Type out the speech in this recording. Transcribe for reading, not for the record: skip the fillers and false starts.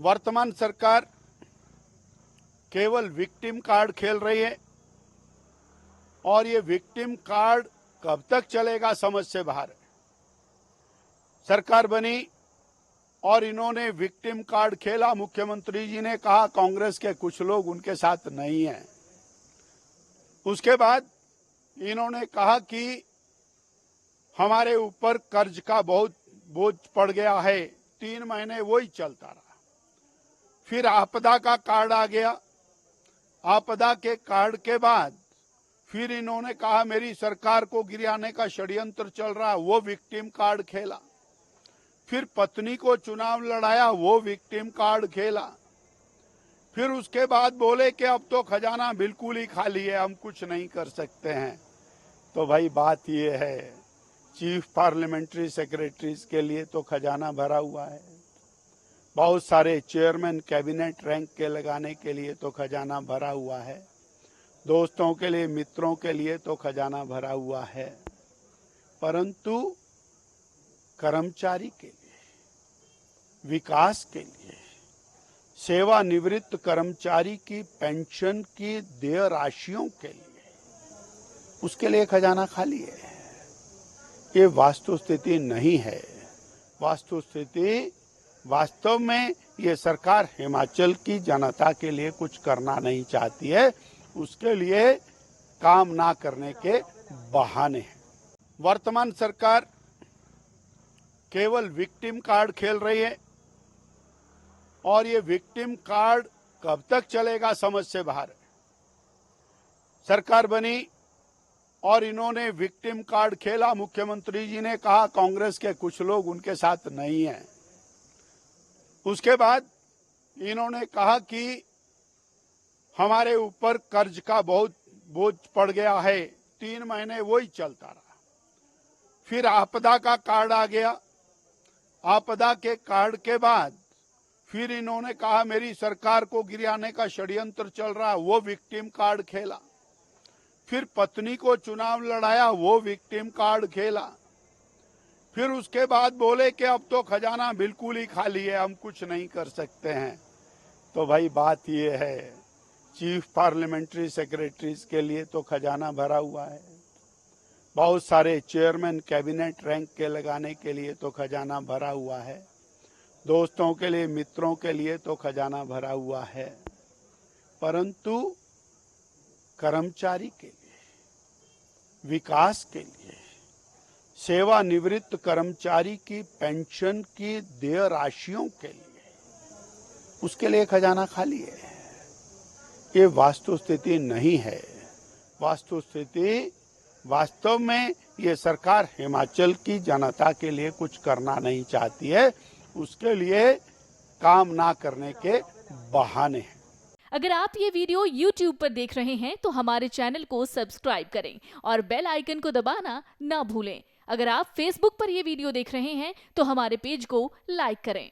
वर्तमान सरकार केवल विक्टिम कार्ड खेल रही है और ये विक्टिम कार्ड कब तक चलेगा समझ से बाहर है। सरकार बनी और इन्होंने विक्टिम कार्ड खेला। मुख्यमंत्री जी ने कहा कांग्रेस के कुछ लोग उनके साथ नहीं हैं। उसके बाद इन्होंने कहा कि हमारे ऊपर कर्ज का बहुत बोझ पड़ गया है। 3 महीने वही चलता रहा। फिर आपदा का कार्ड आ गया। आपदा के कार्ड के बाद फिर इन्होंने कहा मेरी सरकार को गिराने का षड्यंत्र चल रहा, वो विक्टिम कार्ड खेला। फिर पत्नी को चुनाव लड़ाया, वो विक्टिम कार्ड खेला। फिर उसके बाद बोले कि अब तो खजाना बिल्कुल ही खाली है, हम कुछ नहीं कर सकते हैं। तो भाई बात ये है, चीफ पार्लियामेंट्री सेक्रेटरीज के लिए तो खजाना भरा हुआ है, बहुत सारे चेयरमैन कैबिनेट रैंक के लगाने के लिए तो खजाना भरा हुआ है, दोस्तों के लिए मित्रों के लिए तो खजाना भरा हुआ है, परंतु कर्मचारी के लिए, विकास के लिए, सेवानिवृत्त कर्मचारी की पेंशन की देय राशियों के लिए, उसके लिए खजाना खाली है। ये वास्तुस्थिति नहीं है। वास्तुस्थिति वास्तव में ये सरकार हिमाचल की जनता के लिए कुछ करना नहीं चाहती है, उसके लिए काम ना करने के बहाने हैं। वर्तमान सरकार केवल विक्टिम कार्ड खेल रही है और ये विक्टिम कार्ड कब तक चलेगा समझ से बाहर है। सरकार बनी और इन्होंने विक्टिम कार्ड खेला। मुख्यमंत्री जी ने कहा कांग्रेस के कुछ लोग उनके साथ नहीं हैं। उसके बाद इन्होंने कहा कि हमारे ऊपर कर्ज का बहुत बोझ पड़ गया है। 3 महीने वही चलता रहा। फिर आपदा का कार्ड आ गया। आपदा के कार्ड के बाद फिर इन्होंने कहा मेरी सरकार को गिराने का षड्यंत्र चल रहा, वो विक्टिम कार्ड खेला। फिर पत्नी को चुनाव लड़ाया, वो विक्टिम कार्ड खेला। फिर उसके बाद बोले कि अब तो खजाना बिल्कुल ही खाली है, हम कुछ नहीं कर सकते हैं। तो भाई बात ये है, चीफ पार्लियामेंट्री सेक्रेटरीज के लिए तो खजाना भरा हुआ है, बहुत सारे चेयरमैन कैबिनेट रैंक के लगाने के लिए तो खजाना भरा हुआ है, दोस्तों के लिए मित्रों के लिए तो खजाना भरा हुआ है, परंतु कर्मचारी के लिए, विकास के लिए, सेवानिवृत्त कर्मचारी की पेंशन की देय राशियों के लिए, उसके लिए खजाना खाली है। ये वास्तुस्थिति नहीं है। वास्तुस्थिति वास्तव में ये सरकार हिमाचल की जनता के लिए कुछ करना नहीं चाहती है, उसके लिए काम ना करने के बहाने हैं। अगर आप ये वीडियो YouTube पर देख रहे हैं तो हमारे चैनल को सब्सक्राइब करें और बेल आइकन को दबाना ना भूलें। अगर आप Facebook पर ये वीडियो देख रहे हैं तो हमारे पेज को लाइक करें।